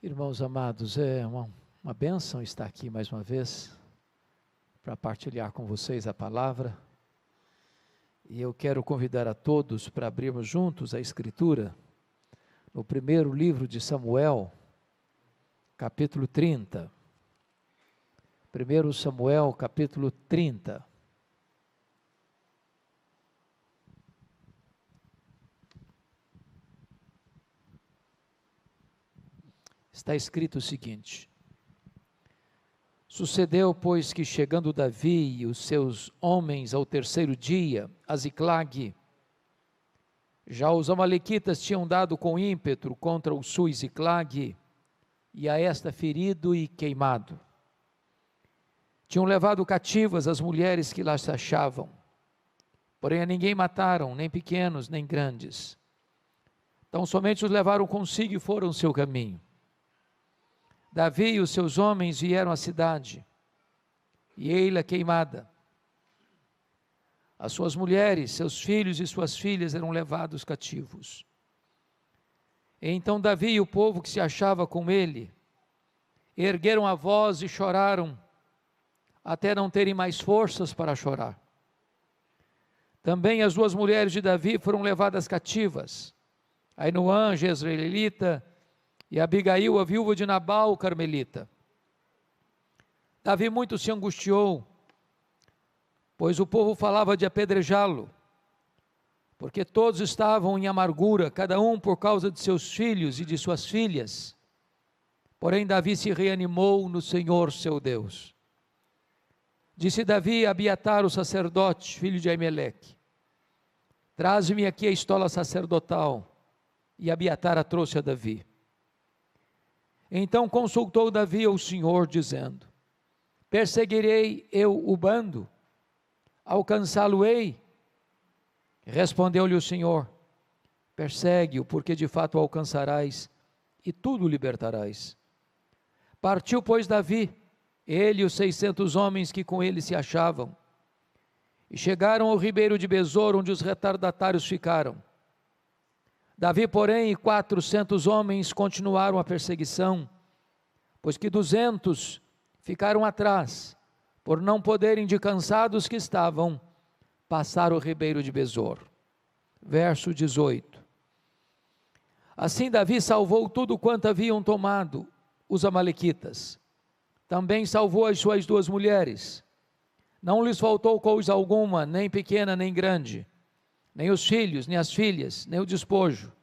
Irmãos amados, é uma bênção estar aqui mais uma vez para partilhar com vocês a palavra. E eu quero convidar a todos para abrirmos juntos a Escritura no primeiro livro de Samuel, capítulo 30. 1 Samuel, capítulo 30. Está escrito o seguinte: Sucedeu, pois, que chegando Davi e os seus homens ao terceiro dia, a Ziclague, já os amalequitas tinham dado com ímpeto contra o sul Ziclague, e a esta ferido e queimado. Tinham levado cativas as mulheres que lá se achavam, porém a ninguém mataram, nem pequenos, nem grandes. Então somente os levaram consigo e foram o seu caminho. Davi e os seus homens vieram à cidade, e ei-la queimada. As suas mulheres, seus filhos e suas filhas eram levados cativos. E então Davi e o povo que se achava com ele, ergueram a voz e choraram, até não terem mais forças para chorar. Também as duas mulheres de Davi foram levadas cativas, Ainoã, jezreelita, e Abigail, a viúva de Nabal, o carmelita. Davi muito se angustiou, pois o povo falava de apedrejá-lo, porque todos estavam em amargura, cada um por causa de seus filhos e de suas filhas. Porém Davi se reanimou no Senhor seu Deus. Disse Davi a Abiatar, o sacerdote, filho de Aimeleque: Traze-me aqui a estola sacerdotal. E Abiatar a trouxe a Davi. Então consultou Davi ao Senhor, dizendo: Perseguirei eu o bando? Alcançá-lo-ei? Respondeu-lhe o Senhor: Persegue-o, porque de fato o alcançarás, e tudo libertarás. Partiu, pois, Davi, ele e os 600 homens que com ele se achavam, e chegaram ao ribeiro de Besor, onde os retardatários ficaram. Davi, porém, e 400 homens continuaram a perseguição, pois que 200 ficaram atrás, por não poderem, de cansados que estavam, passar o ribeiro de Besor. Verso 18. Assim Davi salvou tudo quanto haviam tomado os amalequitas. Também salvou as suas duas mulheres. Não lhes faltou coisa alguma, nem pequena nem grande, nem os filhos, nem as filhas, nem o despojo.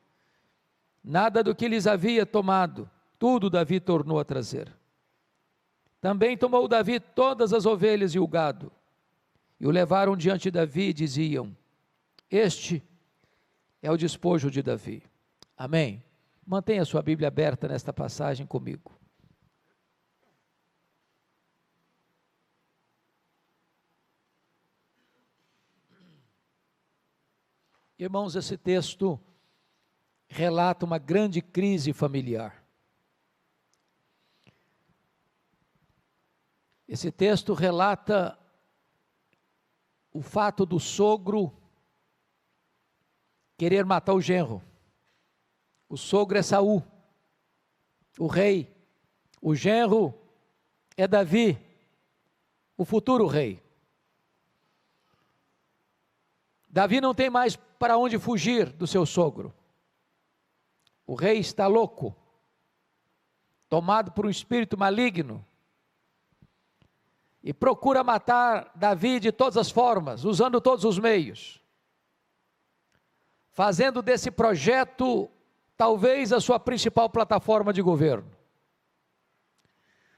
Nada do que lhes havia tomado, tudo Davi tornou a trazer. Também tomou Davi todas as ovelhas e o gado, e o levaram diante de Davi e diziam: Este é o despojo de Davi. Amém. Mantenha a sua Bíblia aberta nesta passagem comigo. Irmãos, esse texto relata uma grande crise familiar. Esse texto relata o fato do sogro querer matar o genro. O sogro é Saul, o rei. O genro é Davi, o futuro rei. Davi não tem mais para onde fugir do seu sogro. O rei está louco, tomado por um espírito maligno, e procura matar Davi de todas as formas, usando todos os meios, fazendo desse projeto talvez a sua principal plataforma de governo.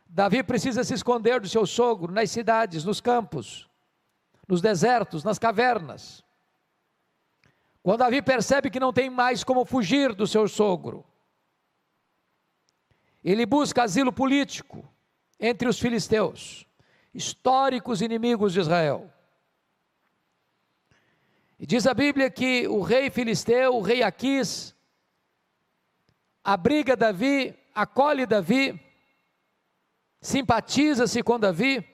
Davi precisa se esconder do seu sogro nas cidades, nos campos, nos desertos, nas cavernas. Quando Davi percebe que não tem mais como fugir do seu sogro, ele busca asilo político entre os filisteus, históricos inimigos de Israel. E diz a Bíblia que o rei filisteu, o rei Aquis, abriga Davi, acolhe Davi, simpatiza-se com Davi,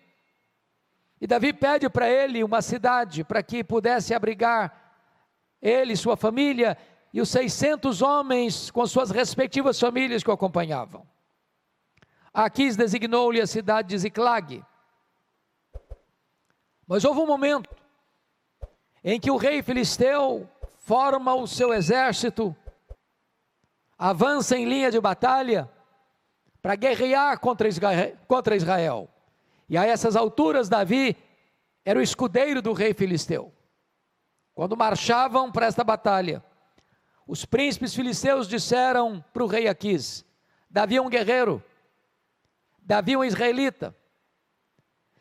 e Davi pede para ele uma cidade para que pudesse abrigar ele, sua família e os 600 homens com suas respectivas famílias que o acompanhavam. Aquis designou-lhe a cidade de Ziclag. Mas houve um momento em que o rei filisteu forma o seu exército, avança em linha de batalha para guerrear contra Israel. E a essas alturas Davi era o escudeiro do rei filisteu. Quando marchavam para esta batalha, os príncipes filisteus disseram para o rei Aquis: Davi é um guerreiro, Davi é um israelita,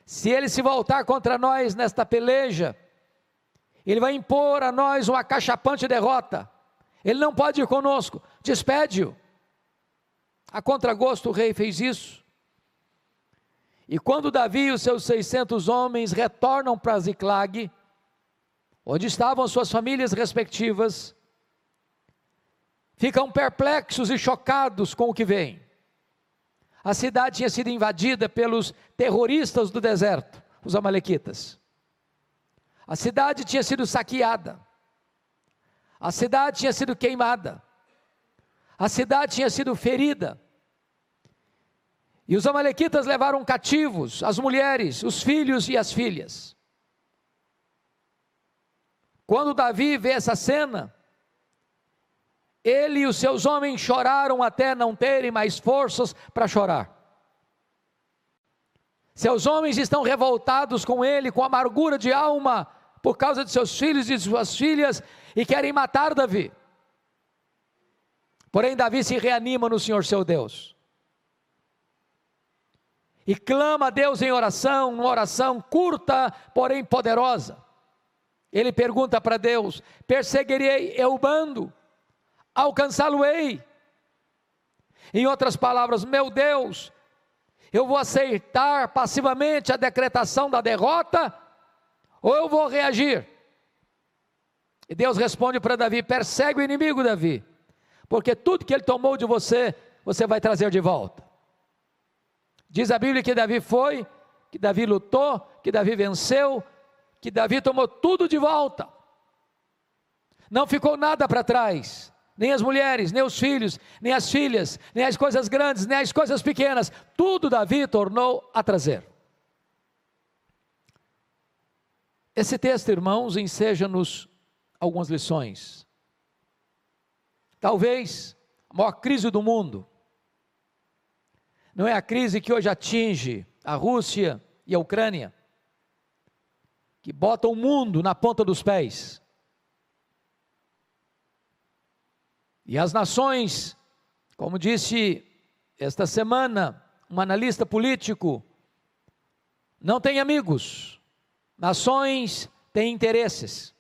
se ele se voltar contra nós nesta peleja, ele vai impor a nós uma acachapante derrota, ele não pode ir conosco, despede-o. A contragosto o rei fez isso, e quando Davi e os seus 600 homens retornam para Ziclag, onde estavam suas famílias respectivas, ficam perplexos e chocados com o que vem. A cidade tinha sido invadida pelos terroristas do deserto, os amalequitas. A cidade tinha sido saqueada. A cidade tinha sido queimada. A cidade tinha sido ferida. E os amalequitas levaram cativos as mulheres, os filhos e as filhas. Quando Davi vê essa cena, ele e os seus homens choraram até não terem mais forças para chorar. Seus homens estão revoltados com ele, com amargura de alma, por causa de seus filhos e de suas filhas, e querem matar Davi. Porém Davi se reanima no Senhor seu Deus, e clama a Deus em oração, uma oração curta, porém poderosa. Ele pergunta para Deus: perseguirei eu o bando? Alcançá-lo-ei? Em outras palavras, meu Deus, eu vou aceitar passivamente a decretação da derrota, ou eu vou reagir? E Deus responde para Davi: persegue o inimigo, Davi, porque tudo que ele tomou de você, você vai trazer de volta. Diz a Bíblia que Davi foi, que Davi lutou, que Davi venceu, que Davi tomou tudo de volta, não ficou nada para trás, nem as mulheres, nem os filhos, nem as filhas, nem as coisas grandes, nem as coisas pequenas, tudo Davi tornou a trazer. Esse texto, irmãos, enseja-nos algumas lições. Talvez a maior crise do mundo não é a crise que hoje atinge a Rússia e a Ucrânia, que bota o mundo na ponta dos pés. E as nações, como disse esta semana um analista político, não têm amigos, nações têm interesses.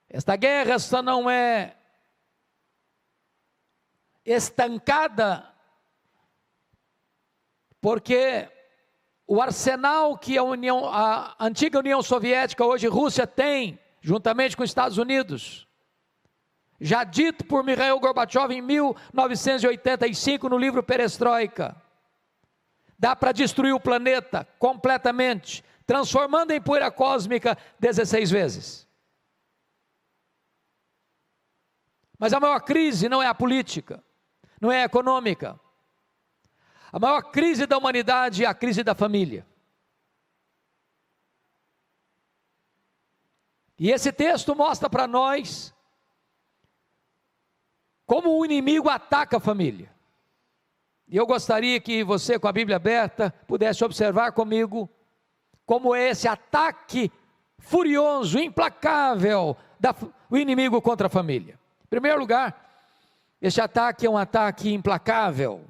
Esta guerra só não é estancada porque o arsenal que a antiga União Soviética, hoje Rússia, tem, juntamente com os Estados Unidos, já dito por Mikhail Gorbachev em 1985 no livro Perestroika, dá para destruir o planeta completamente, transformando em poeira cósmica 16 vezes. Mas a maior crise não é a política, não é a econômica. A maior crise da humanidade é a crise da família. E esse texto mostra para nós como o inimigo ataca a família. E eu gostaria que você, com a Bíblia aberta, pudesse observar comigo como é esse ataque furioso, implacável do inimigo contra a família. Em primeiro lugar, este ataque é um ataque implacável.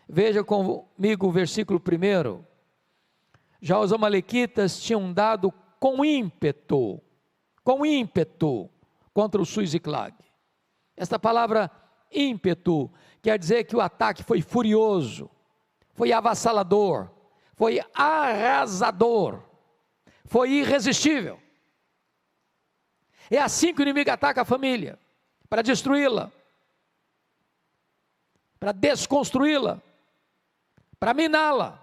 Veja comigo o versículo 1. Já os amalequitas tinham dado com ímpeto contra o sul Ziclag. Esta palavra ímpeto quer dizer que o ataque foi furioso, foi avassalador, foi arrasador, foi irresistível. É assim que o inimigo ataca a família, para destruí-la, para desconstruí-la, para miná-la.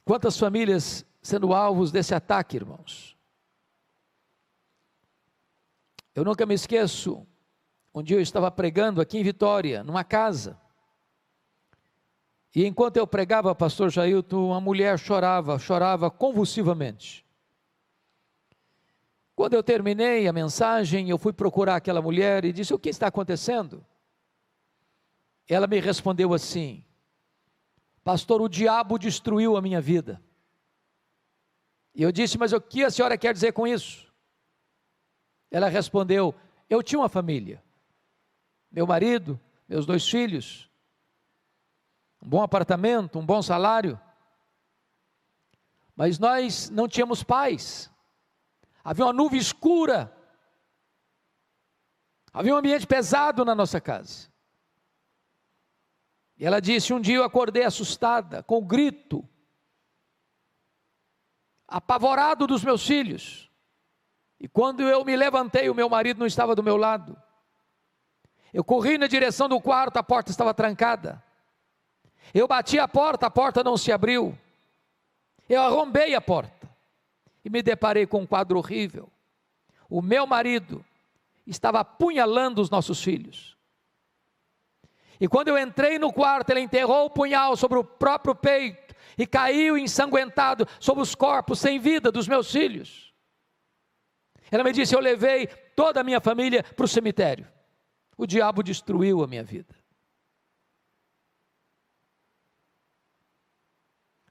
Quantas famílias sendo alvos desse ataque, irmãos? Eu nunca me esqueço Um dia eu estava pregando aqui em Vitória, numa casa. E enquanto eu pregava, pastor Jailton, uma mulher chorava convulsivamente. Quando eu terminei a mensagem, eu fui procurar aquela mulher e disse: o que está acontecendo? Ela me respondeu assim: pastor, o diabo destruiu a minha vida. E eu disse: mas o que a senhora quer dizer com isso? Ela respondeu: eu tinha uma família, meu marido, meus 2 filhos, um bom apartamento, um bom salário, mas nós não tínhamos paz. Havia uma nuvem escura, havia um ambiente pesado na nossa casa. E ela disse: um dia eu acordei assustada, com o grito, apavorado dos meus filhos, e quando eu me levantei, o meu marido não estava do meu lado. Eu corri na direção do quarto, a porta estava trancada. Eu bati a porta não se abriu. Eu arrombei a porta e me deparei com um quadro horrível. O meu marido estava apunhalando os nossos filhos. E quando eu entrei no quarto, ele enterrou o punhal sobre o próprio peito e caiu ensanguentado sobre os corpos sem vida dos meus filhos. Ela me disse: eu levei toda a minha família para o cemitério. O diabo destruiu a minha vida.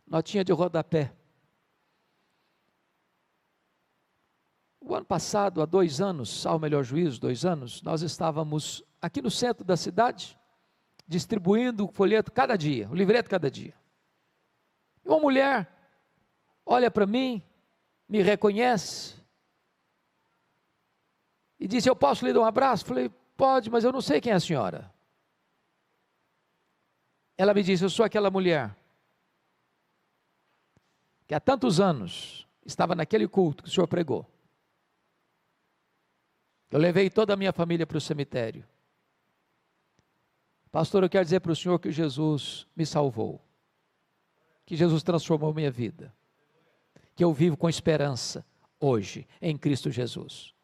Notinha de rodapé. O ano passado, há 2 anos, ao melhor juízo, 2 anos, nós estávamos aqui no centro da cidade, distribuindo o folheto cada dia, o livreto cada dia. E uma mulher olha para mim, me reconhece e disse: eu posso lhe dar um abraço? Falei: pode, mas eu não sei quem é a senhora. Ela me disse: eu sou aquela mulher que há tantos anos estava naquele culto que o senhor pregou. Eu levei toda a minha família para o cemitério. Pastor, eu quero dizer para o senhor que Jesus me salvou, que Jesus transformou minha vida, que eu vivo com esperança hoje em Cristo Jesus.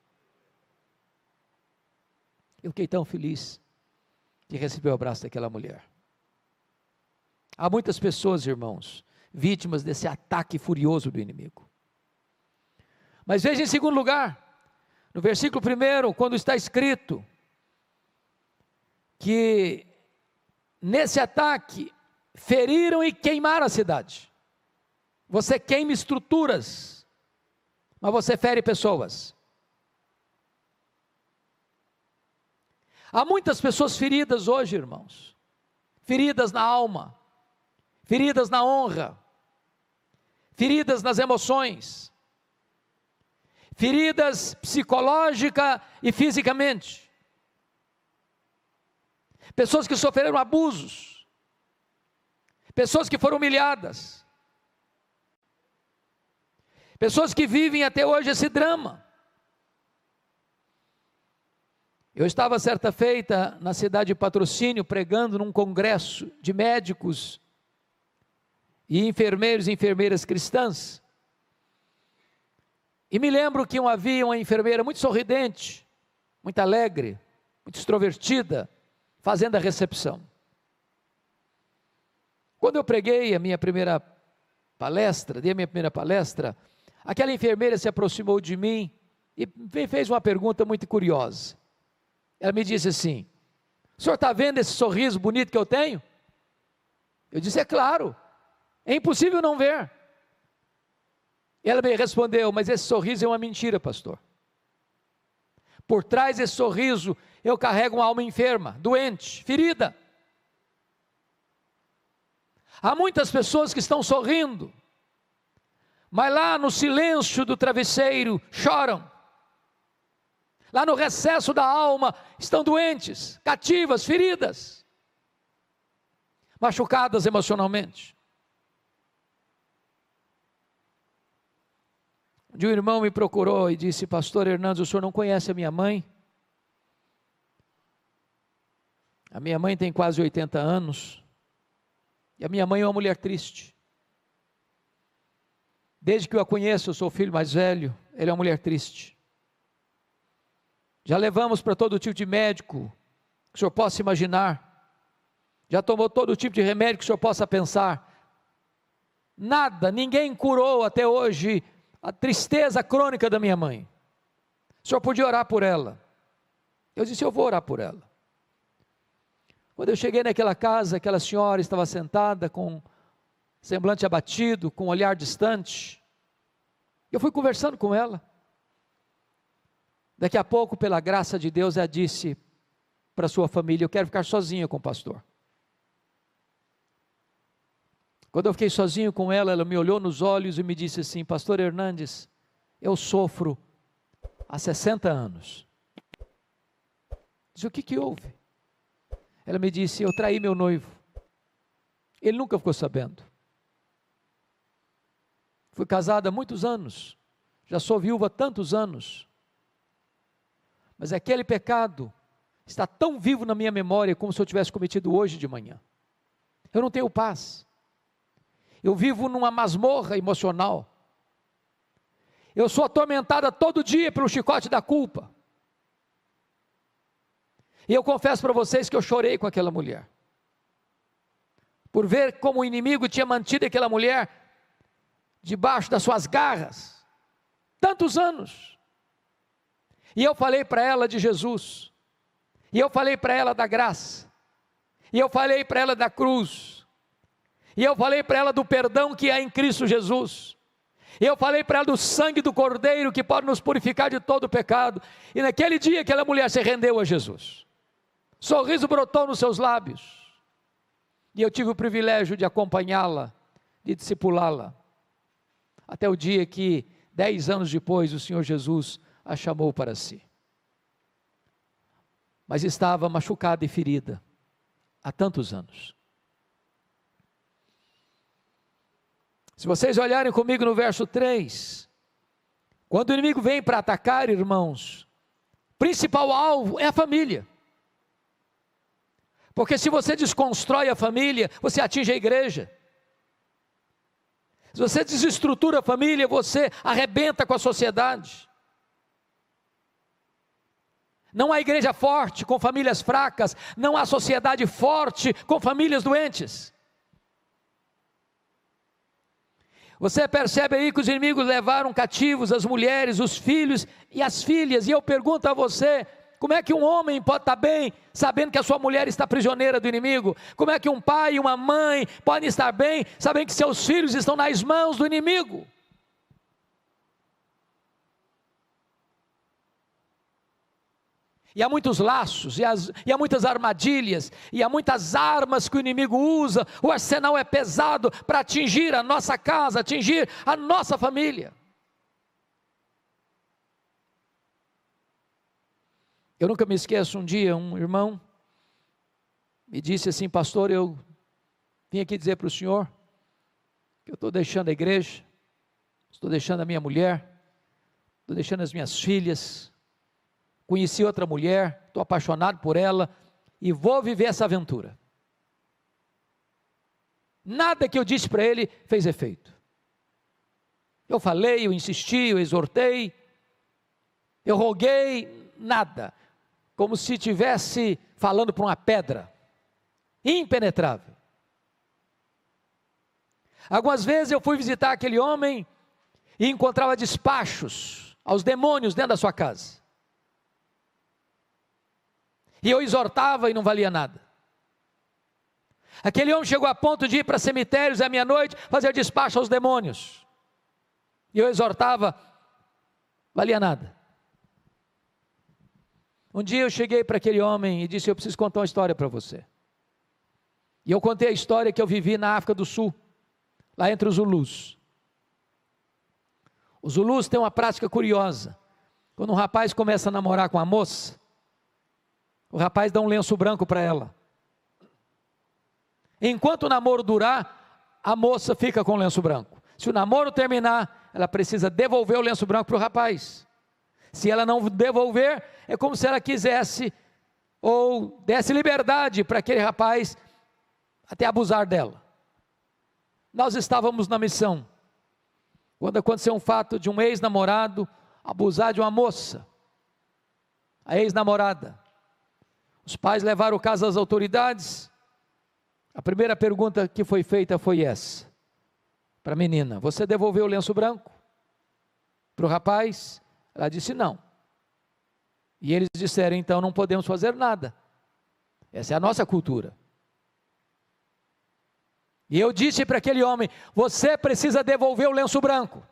Eu fiquei tão feliz de receber o abraço daquela mulher. Há muitas pessoas, irmãos, vítimas desse ataque furioso do inimigo. Mas veja em segundo lugar, no versículo 1, quando está escrito que nesse ataque feriram e queimaram a cidade. Você queima estruturas, mas você fere pessoas. Há muitas pessoas feridas hoje, irmãos, feridas na alma, feridas na honra, feridas nas emoções, feridas psicológica e fisicamente, pessoas que sofreram abusos, pessoas que foram humilhadas, pessoas que vivem até hoje esse drama. Eu estava certa feita na cidade de Patrocínio, pregando num congresso de médicos e enfermeiros e enfermeiras cristãs, e me lembro que havia uma enfermeira muito sorridente, muito alegre, muito extrovertida, fazendo a recepção. Quando eu preguei a minha primeira palestra, dei a minha primeira palestra, aquela enfermeira se aproximou de mim e me fez uma pergunta muito curiosa. Ela me disse assim: o senhor está vendo esse sorriso bonito que eu tenho? Eu disse: é claro, é impossível não ver. Ela me respondeu: mas esse sorriso é uma mentira, pastor. Por trás desse sorriso eu carrego uma alma enferma, doente, ferida. Há muitas pessoas que estão sorrindo, mas lá no silêncio do travesseiro choram. Lá no recesso da alma estão doentes, cativas, feridas, machucadas emocionalmente. Um dia um irmão me procurou e disse: pastor Hernandes, o senhor não conhece a minha mãe? A minha mãe tem quase 80 anos, e a minha mãe é uma mulher triste. Desde que eu a conheço, eu sou o filho mais velho, ela é uma mulher triste. Já levamos para todo tipo de médico que o senhor possa imaginar. Já tomou todo tipo de remédio que o senhor possa pensar. Nada, ninguém curou até hoje a tristeza crônica da minha mãe. O senhor podia orar por ela. Eu disse, eu vou orar por ela. Quando eu cheguei naquela casa, aquela senhora estava sentada com semblante abatido, com um olhar distante. Eu fui conversando com ela. Daqui a pouco, pela graça de Deus, ela disse para sua família, eu quero ficar sozinha com o pastor. Quando eu fiquei sozinho com ela, ela me olhou nos olhos e me disse assim, pastor Hernandes, eu sofro há 60 anos. Disse, o que houve? Ela me disse, eu traí meu noivo. Ele nunca ficou sabendo. Fui casada há muitos anos, já sou viúva há tantos anos. Mas aquele pecado está tão vivo na minha memória como se eu tivesse cometido hoje de manhã. Eu não tenho paz. Eu vivo numa masmorra emocional. Eu sou atormentada todo dia pelo chicote da culpa. E eu confesso para vocês que eu chorei com aquela mulher. Por ver como o inimigo tinha mantido aquela mulher debaixo das suas garras. Tantos anos. E eu falei para ela de Jesus. E eu falei para ela da graça. E eu falei para ela da cruz. E eu falei para ela do perdão que há em Cristo Jesus. E eu falei para ela do sangue do Cordeiro que pode nos purificar de todo o pecado. E naquele dia aquela mulher se rendeu a Jesus. Sorriso brotou nos seus lábios. E eu tive o privilégio de acompanhá-la, de discipulá-la. Até o dia que, 10 anos depois, o Senhor Jesus a chamou para si. Mas estava machucada e ferida há tantos anos. Se vocês olharem comigo no verso 3, quando o inimigo vem para atacar, irmãos, o principal alvo é a família. Porque se você desconstrói a família, você atinge a igreja. Se você desestrutura a família, você arrebenta com a sociedade. Não há igreja forte com famílias fracas, não há sociedade forte com famílias doentes. Você percebe aí que os inimigos levaram cativos as mulheres, os filhos e as filhas, e eu pergunto a você, como é que um homem pode estar bem, sabendo que a sua mulher está prisioneira do inimigo? Como é que um pai e uma mãe podem estar bem, sabendo que seus filhos estão nas mãos do inimigo? E há muitos laços, e há muitas armadilhas, e há muitas armas que o inimigo usa, o arsenal é pesado para atingir a nossa casa, atingir a nossa família. Eu nunca me esqueço, um dia um irmão me disse assim, pastor, eu vim aqui dizer para o senhor, que eu estou deixando a igreja, estou deixando a minha mulher, estou deixando as minhas filhas, conheci outra mulher, estou apaixonado por ela, e vou viver essa aventura. Nada que eu disse para ele fez efeito. Eu falei, eu insisti, eu exortei, eu roguei, nada. Como se estivesse falando para uma pedra, impenetrável. Algumas vezes eu fui visitar aquele homem, e encontrava despachos aos demônios dentro da sua casa. E eu exortava e não valia nada. Aquele homem chegou a ponto de ir para cemitérios à meia-noite, fazer despacho aos demônios. E eu exortava, valia nada. Um dia eu cheguei para aquele homem e disse, eu preciso contar uma história para você. E eu contei a história que eu vivi na África do Sul, lá entre os Zulus. Os Zulus têm uma prática curiosa. Quando um rapaz começa a namorar com uma moça, o rapaz dá um lenço branco para ela. Enquanto o namoro durar, a moça fica com o lenço branco. Se o namoro terminar, ela precisa devolver o lenço branco para o rapaz. Se ela não devolver, é como se ela quisesse ou desse liberdade para aquele rapaz até abusar dela. Nós estávamos na missão, quando aconteceu um fato de um ex-namorado abusar de uma moça. a ex-namorada. Os pais levaram o caso às autoridades. A primeira pergunta que foi feita foi essa, para a menina: você devolveu o lenço branco para o rapaz? Ela disse não. E eles disseram: então não podemos fazer nada, essa é a nossa cultura. E eu disse para aquele homem: você precisa devolver o lenço branco.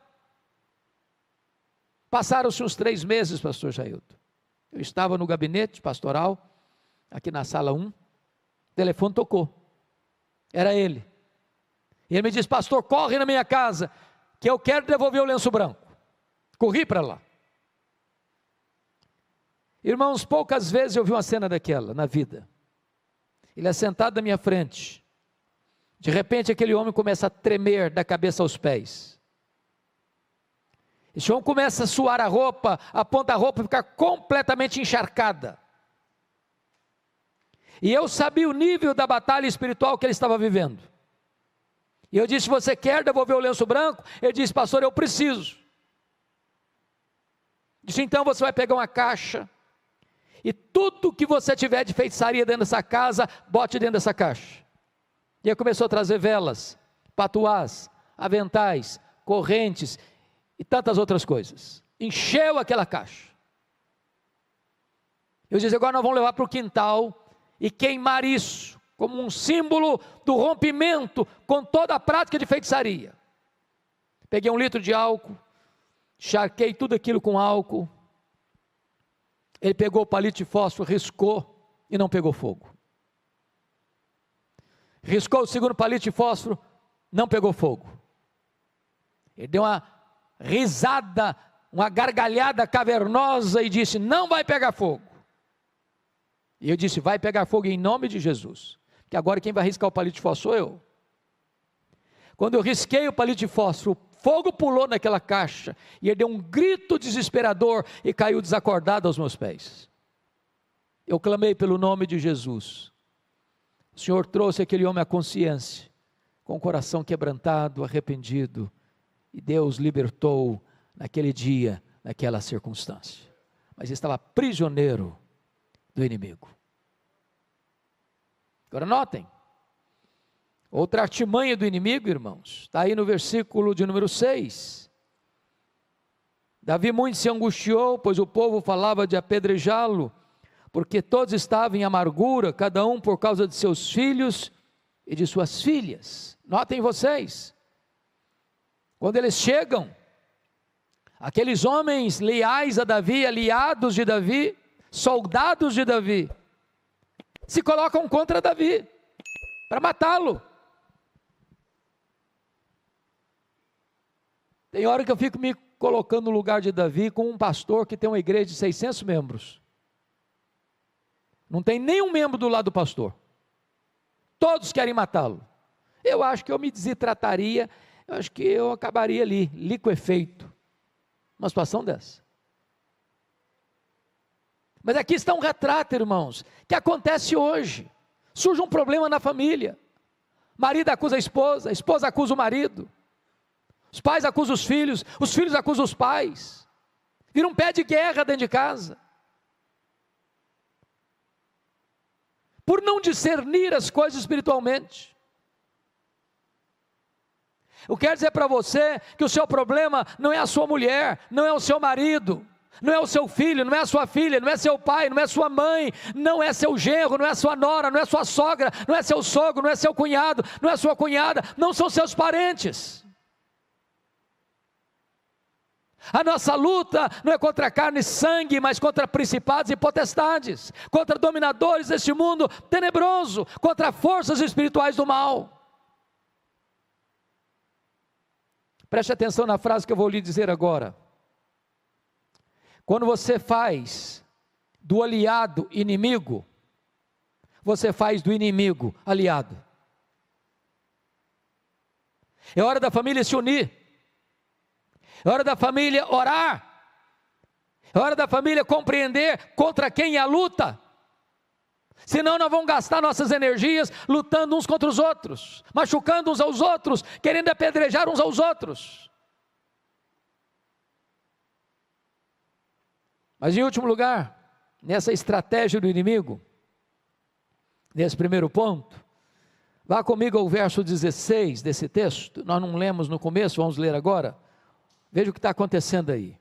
Passaram-se uns 3 meses, pastor Jailton. Eu estava no gabinete pastoral, aqui na sala 1, o telefone tocou, era ele. E ele me disse: pastor, corre na minha casa, que eu quero devolver o lenço branco. Corri para lá. Irmãos, poucas vezes eu vi uma cena daquela na vida. Ele é sentado na minha frente, de repente aquele homem começa a tremer da cabeça aos pés. Esse homem começa a suar a roupa, a ponta da roupa ficar completamente encharcada. E eu sabia o nível da batalha espiritual que ele estava vivendo. E eu disse: você quer devolver o lenço branco? Ele disse: pastor, eu preciso. Disse: então você vai pegar uma caixa, e tudo que você tiver de feitiçaria dentro dessa casa, bote dentro dessa caixa. E aí começou a trazer velas, patuás, aventais, correntes e tantas outras coisas. Encheu aquela caixa. Eu disse: agora nós vamos levar para o quintal e queimar isso, como um símbolo do rompimento com toda a prática de feitiçaria. Peguei 1 litro de álcool, charquei tudo aquilo com álcool. Ele pegou o palito de fósforo, riscou e não pegou fogo. Riscou o segundo palito de fósforo, não pegou fogo. Ele deu uma risada, uma gargalhada cavernosa e disse: não vai pegar fogo. E eu disse: vai pegar fogo em nome de Jesus, que agora quem vai riscar o palito de fósforo sou eu. Quando eu risquei o palito de fósforo, o fogo pulou naquela caixa, e ele deu um grito desesperador e caiu desacordado aos meus pés. Eu clamei pelo nome de Jesus. O Senhor trouxe aquele homem à consciência, com o coração quebrantado, arrependido, e Deus libertou naquele dia, naquela circunstância. Mas estava prisioneiro do inimigo. Agora notem, outra artimanha do inimigo, irmãos, está aí no versículo de número 6. Davi muito se angustiou, pois o povo falava de apedrejá-lo, porque todos estavam em amargura, cada um por causa de seus filhos e de suas filhas. Notem vocês, quando eles chegam, aqueles homens leais a Davi, aliados de Davi, soldados de Davi, se colocam contra Davi, para matá-lo. Tem hora que eu fico me colocando no lugar de Davi, com um pastor que tem uma igreja de 600 membros, não tem nenhum membro do lado do pastor, todos querem matá-lo. Eu acho que eu me desidrataria, eu acho que eu acabaria ali, liquefeito, uma situação dessa. Mas aqui está um retrato, irmãos, que acontece hoje. Surge um problema na família, marido acusa a esposa acusa o marido, os pais acusam os filhos acusam os pais, vira um pé de guerra dentro de casa, por não discernir as coisas espiritualmente. Eu quero dizer para você que o seu problema não é a sua mulher, não é o seu marido, não é o seu filho, não é a sua filha, não é seu pai, não é sua mãe, não é seu genro, não é sua nora, não é sua sogra, não é seu sogro, não é seu cunhado, não é sua cunhada, não são seus parentes. A nossa luta não é contra carne e sangue, mas contra principados e potestades, contra dominadores deste mundo tenebroso, contra forças espirituais do mal. Preste atenção na frase que eu vou lhe dizer agora. Quando você faz do aliado inimigo, você faz do inimigo aliado. É hora da família se unir, é hora da família orar, é hora da família compreender contra quem é a luta, senão nós vamos gastar nossas energias lutando uns contra os outros, machucando uns aos outros, querendo apedrejar uns aos outros. Mas em último lugar, nessa estratégia do inimigo, nesse primeiro ponto, vá comigo ao verso 16 desse texto. Nós não lemos no começo, vamos ler agora. Veja o que está acontecendo aí.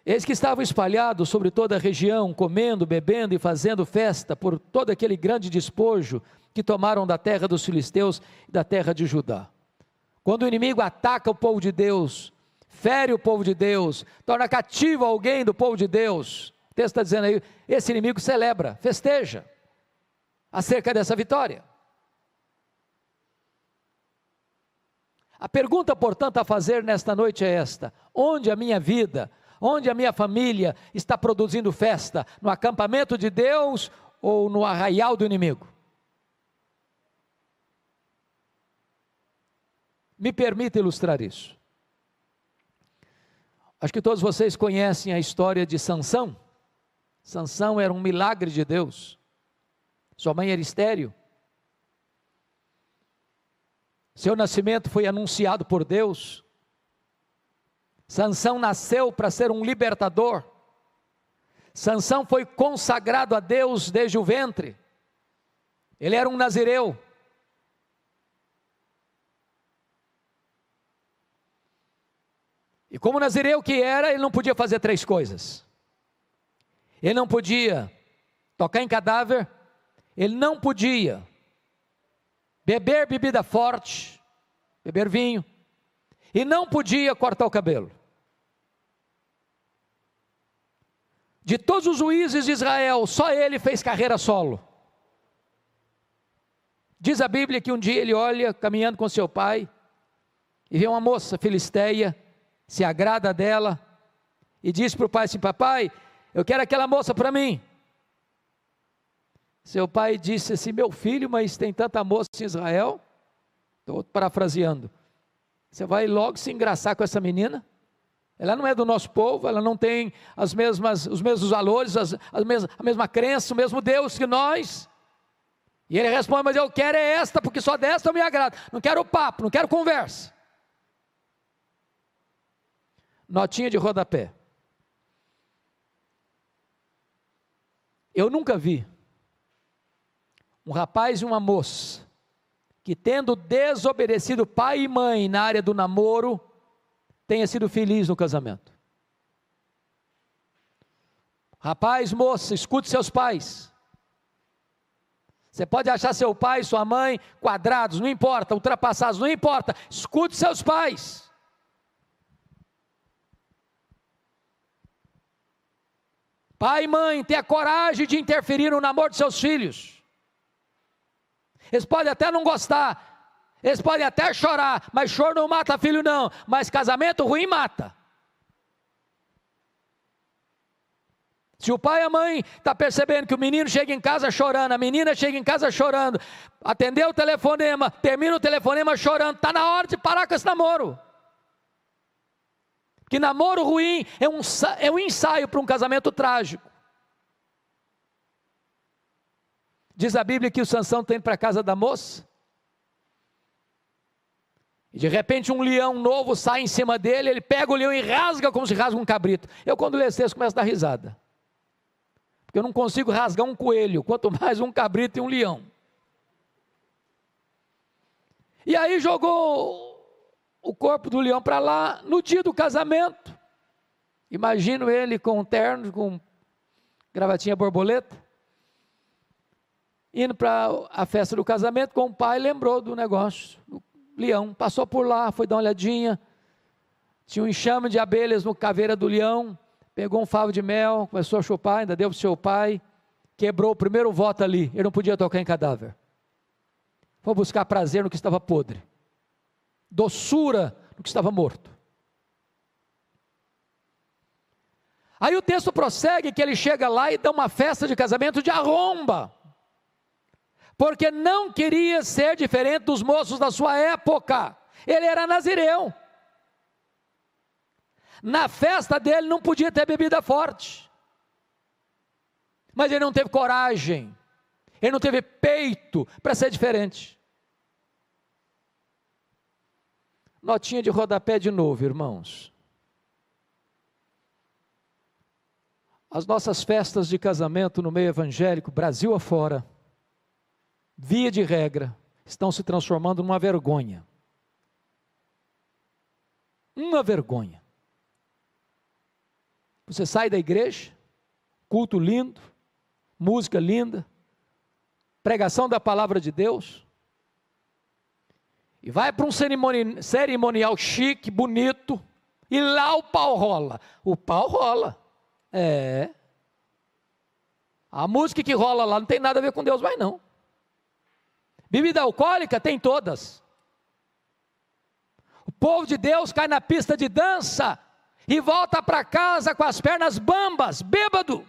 Eis que estavam espalhados sobre toda a região, comendo, bebendo e fazendo festa por todo aquele grande despojo que tomaram da terra dos filisteus e da terra de Judá. Quando o inimigo ataca o povo de Deus, fere o povo de Deus, torna cativo alguém do povo de Deus, o texto está dizendo aí, esse inimigo celebra, festeja, acerca dessa vitória. A pergunta, portanto, a fazer nesta noite é esta: onde a minha vida, onde a minha família está produzindo festa? No acampamento de Deus ou no arraial do inimigo? Me permita ilustrar isso. Acho que todos vocês conhecem a história de Sansão. Sansão era um milagre de Deus. Sua mãe era estéril. Seu nascimento foi anunciado por Deus. Sansão nasceu para ser um libertador. Sansão foi consagrado a Deus desde o ventre. Ele era um nazireu. E como nazireu que era, ele não podia fazer três coisas. Ele não podia tocar em cadáver, ele não podia beber bebida forte, beber vinho, e não podia cortar o cabelo. De todos os juízes de Israel, só ele fez carreira solo. Diz a Bíblia que um dia ele olha, caminhando com seu pai, e vê uma moça filisteia, se agrada dela, e diz para o pai assim: papai, eu quero aquela moça para mim. Seu pai disse assim: meu filho, mas tem tanta moça em Israel. Estou parafraseando. Você vai logo se engraçar com essa menina? Ela não é do nosso povo, ela não tem os mesmos valores, a mesma crença, o mesmo Deus que nós. E ele responde: mas eu quero é esta, porque só desta eu me agrado. Não quero papo, não quero conversa. Notinha de rodapé. Eu nunca vi um rapaz e uma moça que, tendo desobedecido pai e mãe na área do namoro, tenha sido feliz no casamento. Rapaz, moça, escute seus pais. Você pode achar seu pai e sua mãe quadrados, não importa, ultrapassados, não importa, escute seus pais. Pai e mãe, tenha coragem de interferir no namoro de seus filhos. Eles podem até não gostar, eles podem até chorar, mas choro não mata filho não, mas casamento ruim mata. Se o pai e a mãe estão percebendo que o menino chega em casa chorando, a menina chega em casa chorando, atendeu o telefonema, termina o telefonema chorando, está na hora de parar com esse namoro. Que namoro ruim é um ensaio para um casamento trágico. Diz a Bíblia que o Sansão está indo para a casa da moça, e de repente um leão novo sai em cima dele, ele pega o leão e rasga como se rasga um cabrito. Eu, quando leio esse texto, começo a dar risada, porque eu não consigo rasgar um coelho, quanto mais um cabrito e um leão. E aí jogou o corpo do leão para lá, no dia do casamento. Imagino ele com um terno, com gravatinha borboleta, indo para a festa do casamento com o pai, lembrou do negócio, do leão, passou por lá, foi dar uma olhadinha, tinha um enxame de abelhas no caveira do leão, pegou um favo de mel, começou a chupar, ainda deu para o seu pai, quebrou o primeiro voto ali, ele não podia tocar em cadáver, foi buscar prazer no que estava podre, doçura no que estava morto. Aí o texto prossegue que ele chega lá e dá uma festa de casamento de arromba, porque não queria ser diferente dos moços da sua época. Ele era nazireu. Na festa dele não podia ter bebida forte, mas ele não teve coragem, ele não teve peito para ser diferente. Notinha de rodapé de novo, irmãos. As nossas festas de casamento no meio evangélico, Brasil afora, via de regra, estão se transformando numa vergonha. Uma vergonha. Você sai da igreja, culto lindo, música linda, pregação da palavra de Deus, e vai para um cerimonial chique, bonito, e lá o pau rola. O pau rola. A música que rola lá não tem nada a ver com Deus mais não. Bebida alcoólica tem todas. O povo de Deus cai na pista de dança e volta para casa com as pernas bambas, bêbado.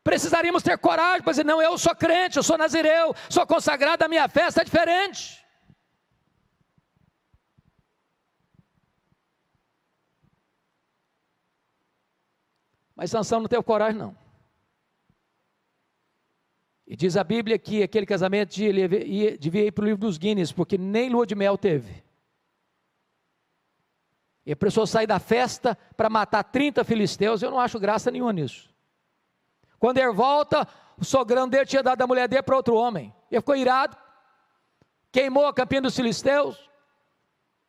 Precisaríamos ter coragem para dizer, não, eu sou crente, eu sou nazireu, sou consagrado, a minha festa é diferente. Mas Sansão não teve coragem não. E diz a Bíblia que aquele casamento devia ir para o livro dos Guinness, porque nem lua de mel teve. E a pessoa sai da festa para matar 30 filisteus, eu não acho graça nenhuma nisso. Quando ele volta, o sogrão dele tinha dado a mulher dele para outro homem. Ele ficou irado, queimou a campinha dos filisteus,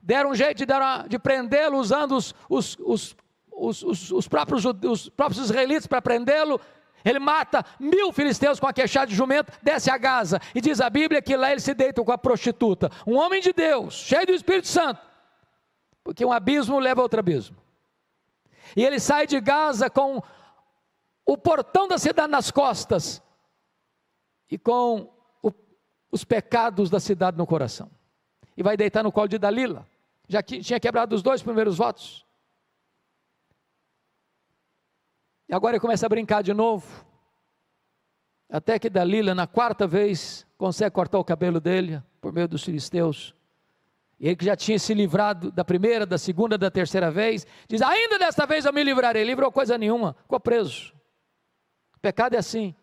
deram um jeito de prendê-lo, usando os próprios israelitas para prendê-lo. Ele mata 1000 filisteus com a queixada de jumento, desce a Gaza, e diz a Bíblia que lá ele se deita com a prostituta, um homem de Deus, cheio do Espírito Santo, porque um abismo leva a outro abismo. E ele sai de Gaza com o portão da cidade nas costas, e com os pecados da cidade no coração, e vai deitar no colo de Dalila, já que tinha quebrado os 2 primeiros votos, e agora ele começa a brincar de novo, até que Dalila, na 4ª vez, consegue cortar o cabelo dele, por meio dos filisteus, e ele que já tinha se livrado da primeira, da segunda, da terceira vez, diz, ainda desta vez eu me livrarei. Livrou coisa nenhuma, ficou preso. O pecado é assim,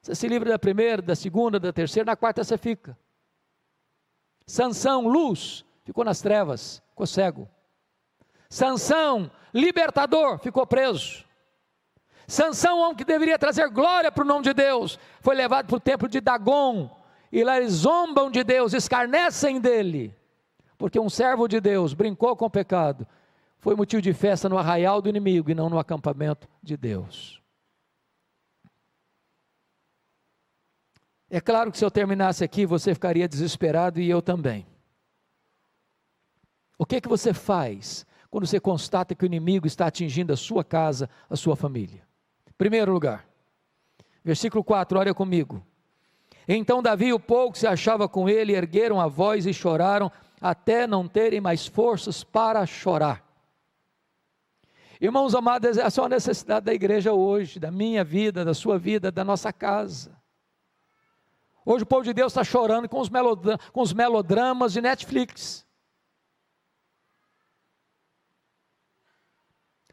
você se livra da primeira, da segunda, da terceira, na 4ª você fica. Sansão, luz, ficou nas trevas, ficou cego. Sansão, libertador, ficou preso. Sansão, homem que deveria trazer glória para o nome de Deus, foi levado para o templo de Dagon, e lá eles zombam de Deus, escarnecem dele, porque um servo de Deus brincou com o pecado, foi motivo de festa no arraial do inimigo, e não no acampamento de Deus. É claro que se eu terminasse aqui, você ficaria desesperado, e eu também. O que você faz quando você constata que o inimigo está atingindo a sua casa, a sua família? Primeiro lugar, versículo 4, olha comigo. Então Davi e o povo que se achava com ele ergueram a voz e choraram, até não terem mais forças para chorar. Irmãos amados, essa é a necessidade da igreja hoje, da minha vida, da sua vida, da nossa casa. Hoje o povo de Deus está chorando com os melodramas de Netflix.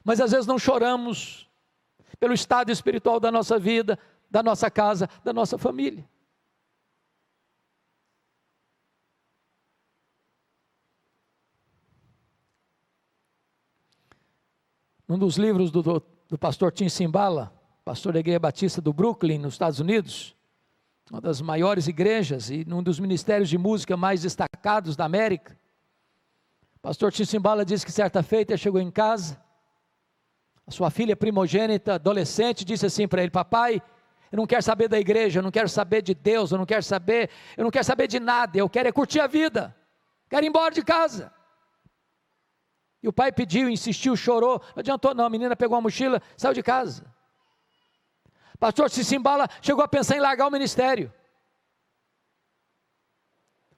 Mas às vezes não choramos pelo estado espiritual da nossa vida, da nossa casa, da nossa família. Num dos livros do pastor Tim Cymbala, pastor da Igreja Batista do Brooklyn, nos Estados Unidos, uma das maiores igrejas e um dos ministérios de música mais destacados da América, pastor Tim Cymbala diz que certa feita ele chegou em casa, a sua filha primogênita, adolescente, disse assim para ele, papai, eu não quero saber da igreja, eu não quero saber de Deus, eu não quero saber de nada, eu quero é curtir a vida, quero ir embora de casa. E o pai pediu, insistiu, chorou, não adiantou não, a menina pegou a mochila, saiu de casa. Pastor Tim Cymbala chegou a pensar em largar o ministério.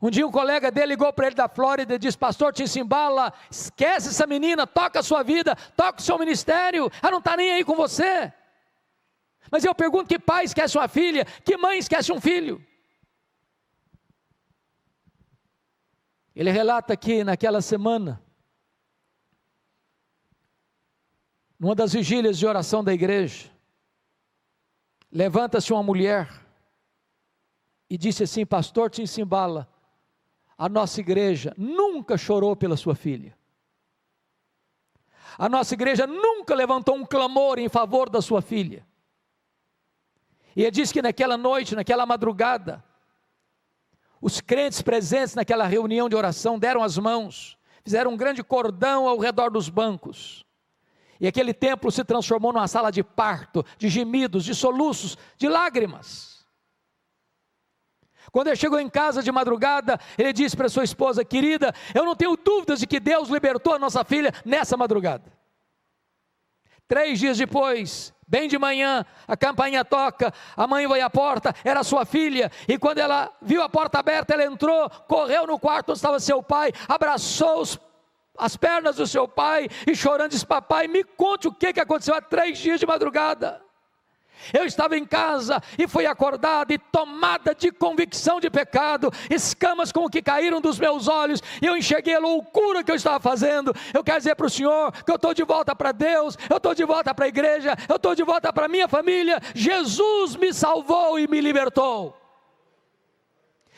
Um dia um colega dele ligou para ele da Flórida e disse, pastor Tim Cymbala, esquece essa menina, toca a sua vida, toca o seu ministério, ela não está nem aí com você. Mas eu pergunto, que pai esquece uma filha, que mãe esquece um filho? Ele relata que naquela semana, numa das vigílias de oração da igreja, levanta-se uma mulher e disse assim, pastor Tim Cymbala, a nossa igreja nunca chorou pela sua filha. A nossa igreja nunca levantou um clamor em favor da sua filha. E ele diz que naquela noite, naquela madrugada, os crentes presentes naquela reunião de oração deram as mãos, fizeram um grande cordão ao redor dos bancos. E aquele templo se transformou numa sala de parto, de gemidos, de soluços, de lágrimas. Quando ele chegou em casa de madrugada, ele disse para sua esposa: querida, eu não tenho dúvidas de que Deus libertou a nossa filha nessa madrugada. 3 dias depois, bem de manhã, a campainha toca, a mãe vai à porta, era sua filha, e quando ela viu a porta aberta, ela entrou, correu no quarto onde estava seu pai, abraçou as pernas do seu pai, e chorando disse: papai, me conte o que aconteceu há 3 dias de madrugada. Eu estava em casa e fui acordada e tomada de convicção de pecado, escamas como que caíram dos meus olhos, e eu enxerguei a loucura que eu estava fazendo. Eu quero dizer para o Senhor que eu estou de volta para Deus, eu estou de volta para a igreja, eu estou de volta para a minha família. Jesus me salvou e me libertou.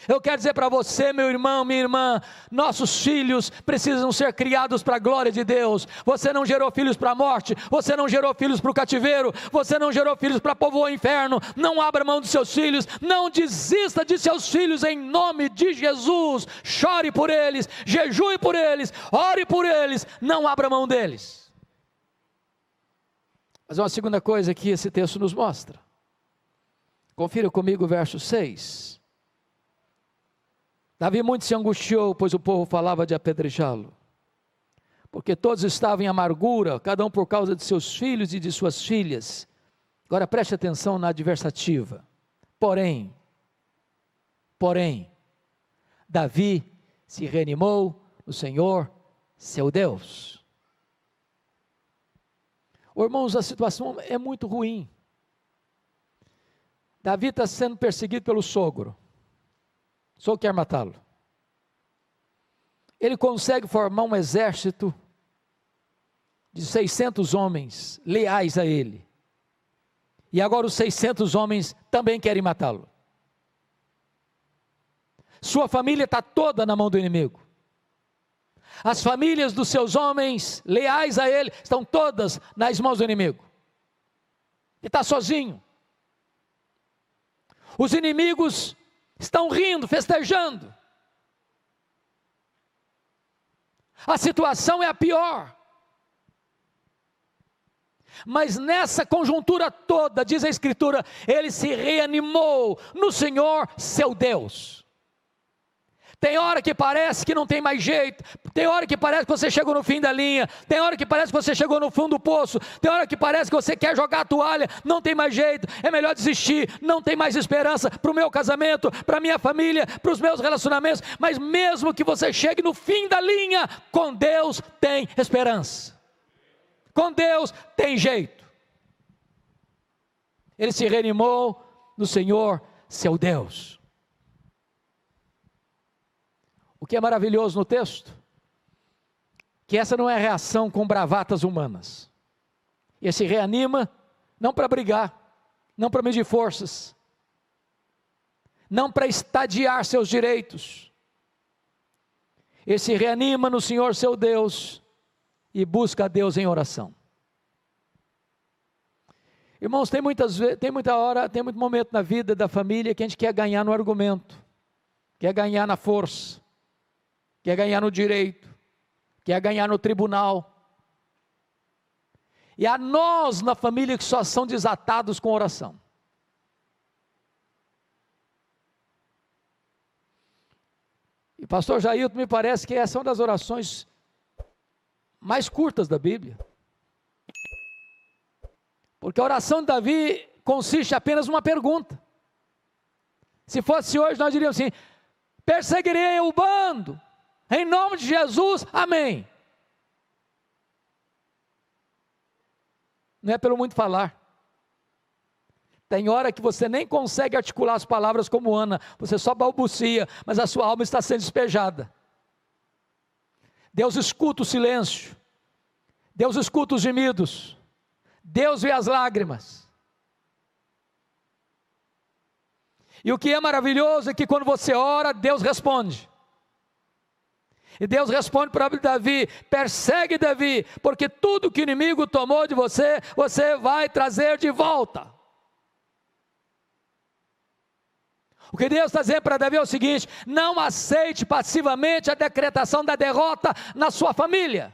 Eu quero dizer para você, meu irmão, minha irmã, nossos filhos precisam ser criados para a glória de Deus. Você não gerou filhos para a morte, você não gerou filhos para o cativeiro, você não gerou filhos para povoar o inferno. Não abra mão dos seus filhos, não desista de seus filhos em nome de Jesus. Chore por eles, jejue por eles, ore por eles, não abra mão deles. Mas uma segunda coisa que esse texto nos mostra. Confira comigo o verso 6. Davi muito se angustiou, pois o povo falava de apedrejá-lo, porque todos estavam em amargura, cada um por causa de seus filhos e de suas filhas. Agora preste atenção na adversativa. Porém, Davi se reanimou no Senhor, seu Deus. Irmãos, a situação é muito ruim. Davi está sendo perseguido pelo sogro. O sogro quer matá-lo. Ele consegue formar um exército de 600 homens leais a ele. E agora os 600 homens também querem matá-lo. Sua família está toda na mão do inimigo. As famílias dos seus homens leais a ele estão todas nas mãos do inimigo. Ele está sozinho. Os inimigos estão rindo, festejando. A situação é a pior. Mas nessa conjuntura toda, diz a Escritura, ele se reanimou no Senhor, seu Deus. Tem hora que parece que não tem mais jeito, tem hora que parece que você chegou no fim da linha, tem hora que parece que você chegou no fundo do poço, tem hora que parece que você quer jogar a toalha, não tem mais jeito, é melhor desistir, não tem mais esperança para o meu casamento, para a minha família, para os meus relacionamentos. Mas mesmo que você chegue no fim da linha, com Deus tem esperança, com Deus tem jeito. Ele se reanimou no Senhor, seu Deus. O que é maravilhoso no texto, que essa não é reação com bravatas humanas. Ele se reanima, não para brigar, não para medir forças, não para estadiar seus direitos. Ele se reanima no Senhor seu Deus e busca a Deus em oração. Irmãos, tem muito momento na vida da família que a gente quer ganhar no argumento, quer ganhar na força, quer ganhar no direito, quer ganhar no tribunal. E há nós na família que só são desatados com oração. E pastor Jailton, me parece que essa é uma das orações mais curtas da Bíblia. Porque a oração de Davi consiste apenas numa pergunta. Se fosse hoje nós diríamos assim: perseguirei o bando, em nome de Jesus, amém. Não é pelo muito falar. Tem hora que você nem consegue articular as palavras como Ana, você só balbucia, mas a sua alma está sendo despejada. Deus escuta o silêncio, Deus escuta os gemidos, Deus vê as lágrimas. E o que é maravilhoso é que quando você ora, Deus responde. E Deus responde para Davi: persegue Davi, porque tudo que o inimigo tomou de você, você vai trazer de volta. O que Deus está dizendo para Davi é o seguinte: não aceite passivamente a decretação da derrota na sua família.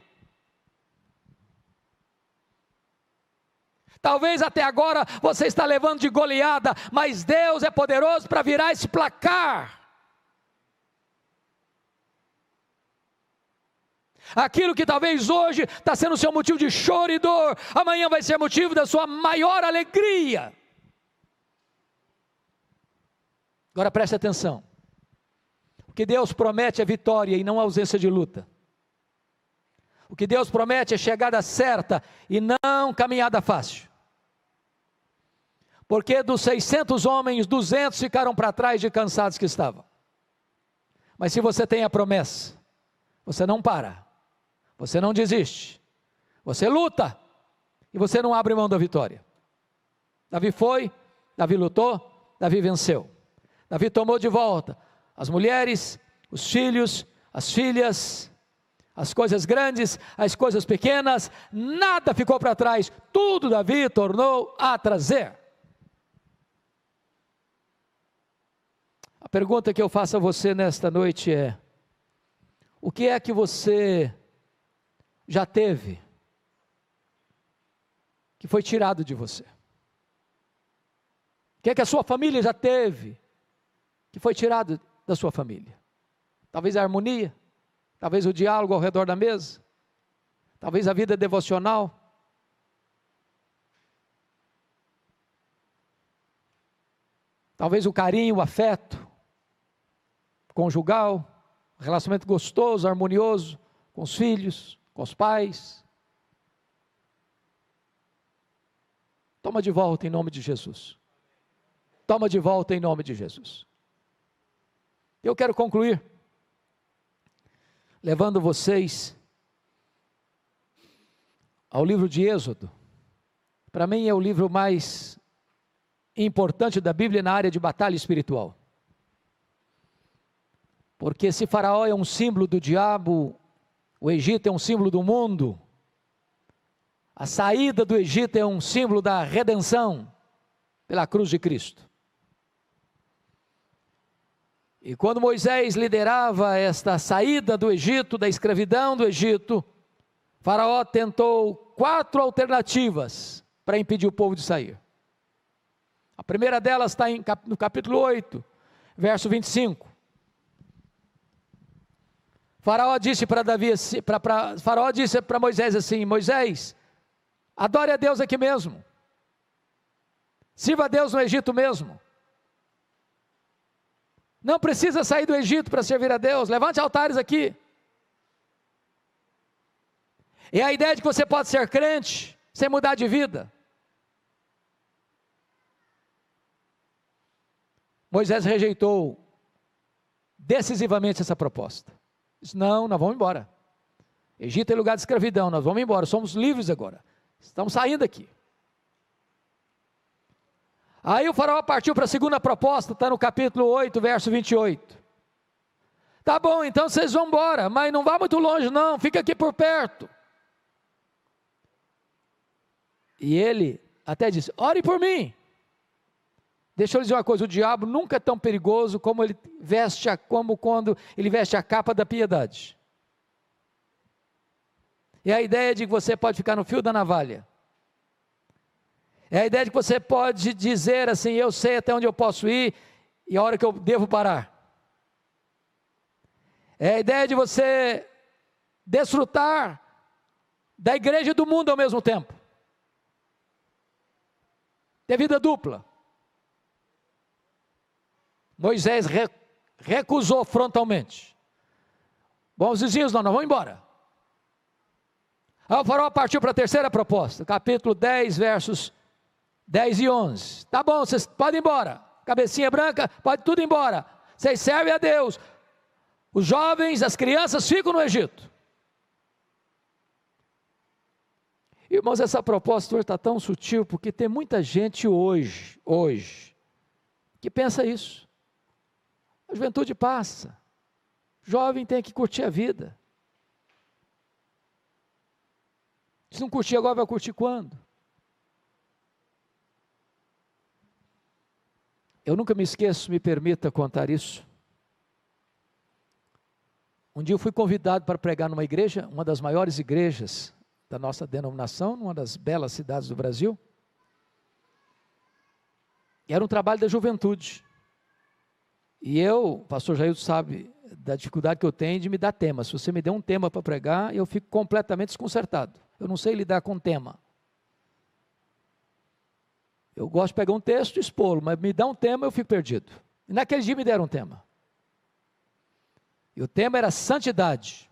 Talvez até agora você está levando de goleada, mas Deus é poderoso para virar esse placar. Aquilo que talvez hoje está sendo o seu motivo de choro e dor, amanhã vai ser motivo da sua maior alegria. Agora preste atenção. O que Deus promete é vitória e não ausência de luta. O que Deus promete é chegada certa e não caminhada fácil. Porque dos 600 homens, 200 ficaram para trás de cansados que estavam. Mas se você tem a promessa, você não para, você não desiste, você luta e você não abre mão da vitória. Davi foi, Davi lutou, Davi venceu. Davi tomou de volta as mulheres, os filhos, as filhas, as coisas grandes, as coisas pequenas, nada ficou para trás, tudo Davi tornou a trazer. A pergunta que eu faço a você nesta noite é: o que é que você já teve que foi tirado de você? O que é que a sua família já teve que foi tirado da sua família? Talvez a harmonia, talvez o diálogo ao redor da mesa, talvez a vida devocional. Talvez o carinho, o afeto conjugal, relacionamento gostoso, harmonioso com os filhos, com os pais. Toma de volta em nome de Jesus. Toma de volta em nome de Jesus. Eu quero concluir levando vocês ao livro de Êxodo. Para mim é o livro mais importante da Bíblia na área de batalha espiritual. Porque se Faraó é um símbolo do diabo, o Egito é um símbolo do mundo, a saída do Egito é um símbolo da redenção pela cruz de Cristo. E quando Moisés liderava esta saída do Egito, da escravidão do Egito, Faraó tentou 4 alternativas para impedir o povo de sair. A primeira delas está no capítulo 8, verso 25. Faraó disse para Moisés assim: Moisés, adore a Deus aqui mesmo, sirva a Deus no Egito mesmo, não precisa sair do Egito para servir a Deus, levante altares aqui. E a ideia de que você pode ser crente sem mudar de vida. Moisés rejeitou decisivamente essa proposta. Disse: não, nós vamos embora. Egito é lugar de escravidão, nós vamos embora, somos livres agora, estamos saindo aqui. Aí o faraó partiu para a segunda proposta, está no capítulo 8, verso 28. Tá bom, então vocês vão embora, mas não vá muito longe não, fica aqui por perto. E ele até disse: ore por mim. Deixa eu dizer uma coisa: o diabo nunca é tão perigoso como quando ele veste a capa da piedade. É a ideia de que você pode ficar no fio da navalha. É a ideia de que você pode dizer assim: eu sei até onde eu posso ir e a hora que eu devo parar. É a ideia de você desfrutar da igreja e do mundo ao mesmo tempo. Ter vida dupla. Moisés recusou frontalmente. Bom, os vizinhos, nós vamos embora. Aí o faraó partiu para a terceira proposta, capítulo 10, versos 10 e 11. Tá bom, vocês podem ir embora. Cabecinha branca, pode tudo ir embora. Vocês servem a Deus. Os jovens, as crianças ficam no Egito. Irmãos, essa proposta hoje está tão sutil, porque tem muita gente hoje, que pensa isso. A juventude passa, Jovem tem que curtir a vida. Se não curtir agora, vai curtir quando? Eu nunca me esqueço, me permita contar isso. Um dia eu fui convidado para pregar numa igreja, uma das maiores igrejas da nossa denominação, numa das belas cidades do Brasil. E era um trabalho da juventude. E eu, o pastor Jair sabe da dificuldade que eu tenho de me dar tema. Se você me der um tema para pregar, eu fico completamente desconcertado. Eu não sei lidar com tema. Eu gosto de pegar um texto e expô-lo, mas me dá um tema, eu fico perdido. E naquele dia me deram um tema. E o tema era santidade.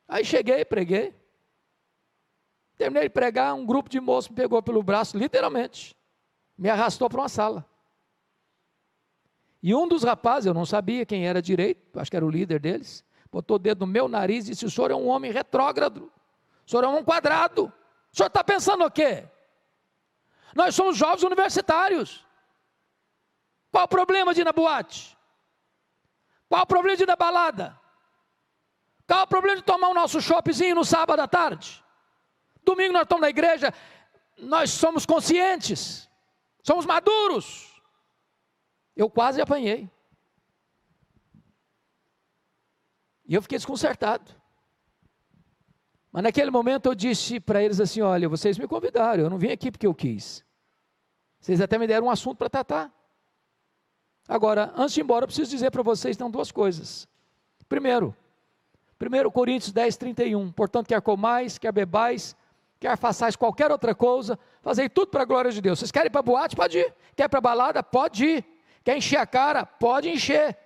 Aí cheguei, preguei. Terminei de pregar, um grupo de moços me pegou pelo braço, literalmente. Me arrastou para uma sala. E um dos rapazes, eu não sabia quem era direito, acho que era o líder deles, botou o dedo no meu nariz e disse: o senhor é um homem retrógrado, o senhor é um quadrado, o senhor está pensando o quê? Nós somos jovens universitários. Qual o problema de ir na boate? Qual o problema de ir na balada? Qual o problema de tomar o nosso shoppingzinho no sábado à tarde? Domingo nós estamos na igreja, nós somos conscientes, somos maduros. Eu quase apanhei. E eu fiquei desconcertado. Mas naquele momento eu disse para eles assim: olha, vocês me convidaram, eu não vim aqui porque eu quis. Vocês até me deram um assunto para tratar. Agora, antes de ir embora, eu preciso dizer para vocês, então, duas coisas. Primeiro, 1 Coríntios 10, 31. Portanto, quer comais, quer bebais, quer façais qualquer outra coisa, fazei tudo para a glória de Deus. Vocês querem ir para a boate? Pode ir. Quer ir para a balada? Pode ir. Quer encher a cara? Pode encher.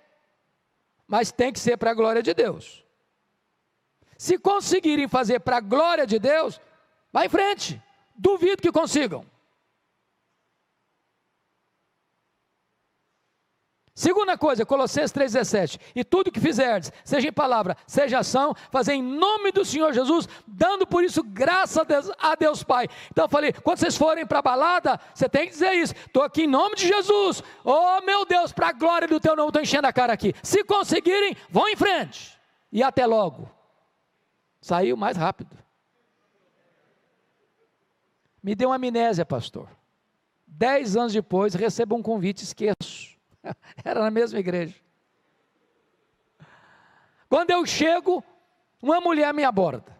Mas tem que ser para a glória de Deus. Se conseguirem fazer para a glória de Deus, vai em frente. Duvido que consigam. Segunda coisa, Colossenses 3,17, e tudo que fizerdes, seja em palavra, seja ação, fazer em nome do Senhor Jesus, dando por isso graça a Deus Pai. Então eu falei, quando vocês forem para a balada, você tem que dizer isso: estou aqui em nome de Jesus, oh meu Deus, para a glória do teu nome, estou enchendo a cara aqui. Se conseguirem, vão em frente, e até logo. Saiu mais rápido. Me deu uma amnésia, pastor. 10 anos depois, recebo um convite, esqueço. Era na mesma igreja. Quando eu chego, uma mulher me aborda,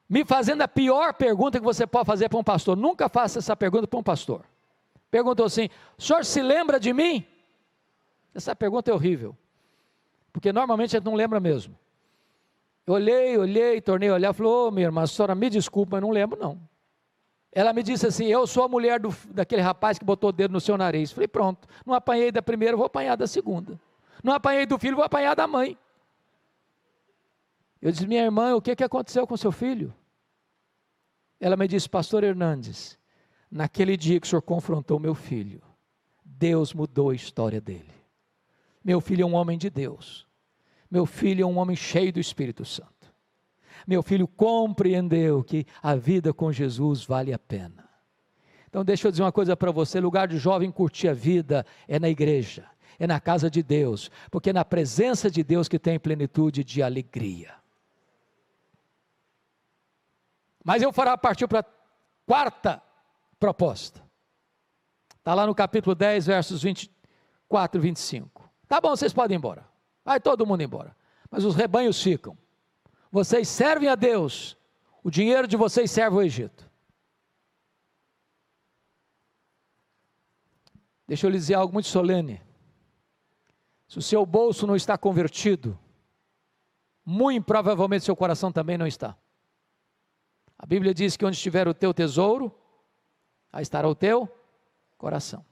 me fazendo a pior pergunta que você pode fazer para um pastor. Nunca faça essa pergunta para um pastor. Perguntou assim: o senhor se lembra de mim? Essa pergunta é horrível, porque normalmente a gente não lembra mesmo. Eu olhei, tornei a olhar, falou: ô minha irmã, a senhora me desculpa, mas não lembro não. Ela me disse assim: eu sou a mulher daquele rapaz que botou o dedo no seu nariz. Falei: pronto, não apanhei da primeira, vou apanhar da segunda. Não apanhei do filho, vou apanhar da mãe. Eu disse: minha irmã, o que aconteceu com seu filho? Ela me disse: pastor Hernandes, naquele dia que o senhor confrontou meu filho, Deus mudou a história dele. Meu filho é um homem de Deus. Meu filho é um homem cheio do Espírito Santo. Meu filho compreendeu que a vida com Jesus vale a pena. Então deixa eu dizer uma coisa para você: lugar de jovem curtir a vida é na igreja, é na casa de Deus, porque é na presença de Deus que tem plenitude de alegria. Mas eu partir para a quarta proposta. Está lá no capítulo 10, versos 24 e 25. Tá bom, vocês podem ir embora. Vai todo mundo embora. Mas os rebanhos ficam. Vocês servem a Deus, o dinheiro de vocês serve ao Egito. Deixa eu lhe dizer algo muito solene. Se o seu bolso não está convertido, muito provavelmente seu coração também não está. A Bíblia diz que onde estiver o teu tesouro, aí estará o teu coração.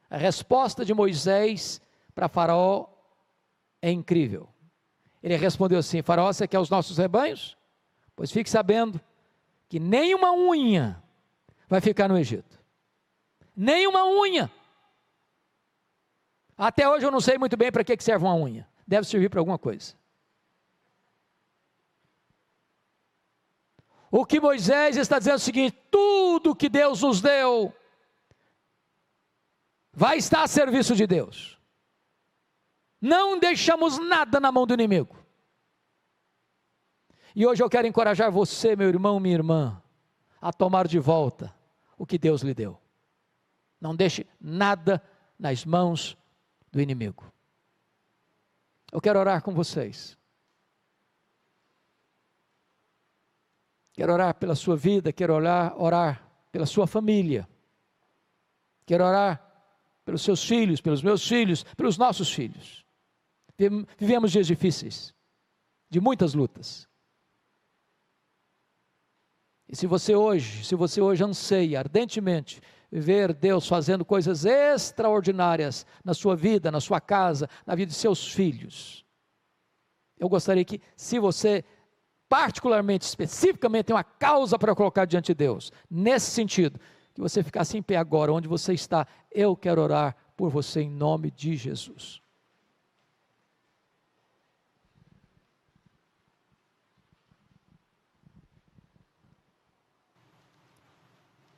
A resposta de Moisés para Faraó é incrível. Ele respondeu assim: Faraó, você quer os nossos rebanhos? Pois fique sabendo que nenhuma unha vai ficar no Egito. Nenhuma unha. Até hoje eu não sei muito bem para que serve uma unha. Deve servir para alguma coisa. O que Moisés está dizendo é o seguinte: tudo que Deus nos deu vai estar a serviço de Deus. Não deixamos nada na mão do inimigo. E hoje eu quero encorajar você, meu irmão, minha irmã, a tomar de volta o que Deus lhe deu. Não deixe nada nas mãos do inimigo. Eu quero orar com vocês. Quero orar pela sua vida, quero orar pela sua família. Quero orar pelos seus filhos, pelos meus filhos, pelos nossos filhos. Vivemos dias difíceis, de muitas lutas. E se você hoje anseia ardentemente ver Deus fazendo coisas extraordinárias na sua vida, na sua casa, na vida de seus filhos, eu gostaria que, se você particularmente, especificamente, tem uma causa para colocar diante de Deus, nesse sentido, que você ficasse em pé agora, onde você está, eu quero orar por você em nome de Jesus.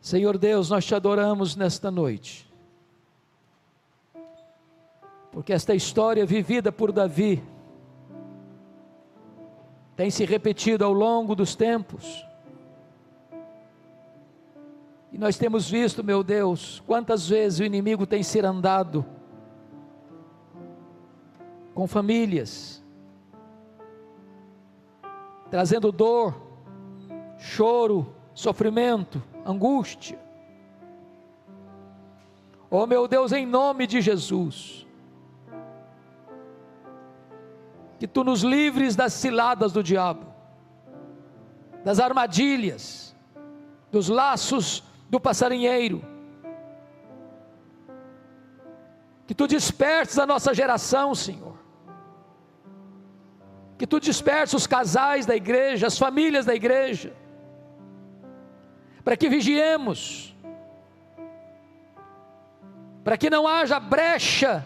Senhor Deus, nós te adoramos nesta noite, porque esta história vivida por Davi, tem se repetido ao longo dos tempos, e nós temos visto, meu Deus, quantas vezes o inimigo tem cirandado com famílias, trazendo dor, choro, sofrimento, angústia. Oh meu Deus, em nome de Jesus, que Tu nos livres das ciladas do diabo, das armadilhas, dos laços do passarinheiro, que Tu disperses a nossa geração, Senhor, que Tu disperses os casais da igreja, as famílias da igreja, para que vigiemos, para que não haja brecha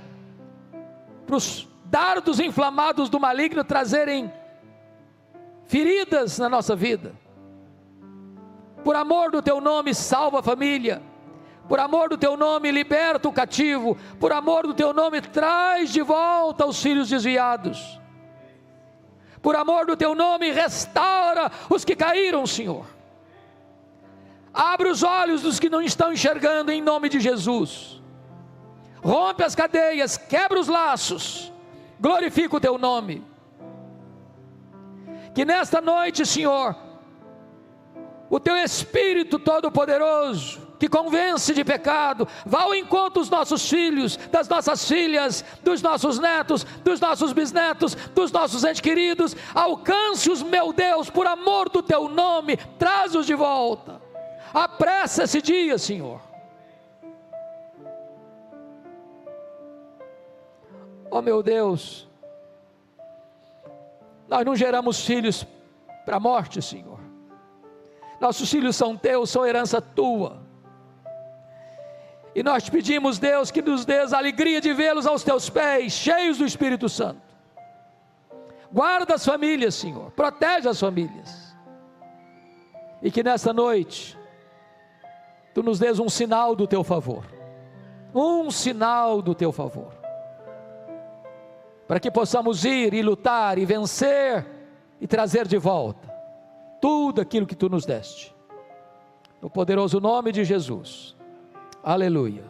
para os dardos inflamados do maligno trazerem feridas na nossa vida. Por amor do Teu nome, salva a família. Por amor do Teu nome, liberta o cativo. Por amor do Teu nome, traz de volta os filhos desviados. Por amor do Teu nome, restaura os que caíram, Senhor. Abre os olhos dos que não estão enxergando, em nome de Jesus. Rompe as cadeias, quebra os laços, glorifica o Teu nome. Que nesta noite, Senhor, o Teu Espírito Todo-Poderoso, que convence de pecado, vá ao encontro dos nossos filhos, das nossas filhas, dos nossos netos, dos nossos bisnetos, dos nossos entes queridos, alcance-os, meu Deus, por amor do Teu nome, traz-os de volta. Apressa esse dia, Senhor. Oh meu Deus, nós não geramos filhos para a morte, Senhor. Nossos filhos são Teus, são herança Tua. E nós te pedimos, Deus, que nos dês a alegria de vê-los aos Teus pés, cheios do Espírito Santo. Guarda as famílias, Senhor, protege as famílias. E que nessa noite Tu nos dês um sinal do Teu favor, um sinal do Teu favor, para que possamos ir e lutar e vencer e trazer de volta tudo aquilo que Tu nos deste, no poderoso nome de Jesus, aleluia.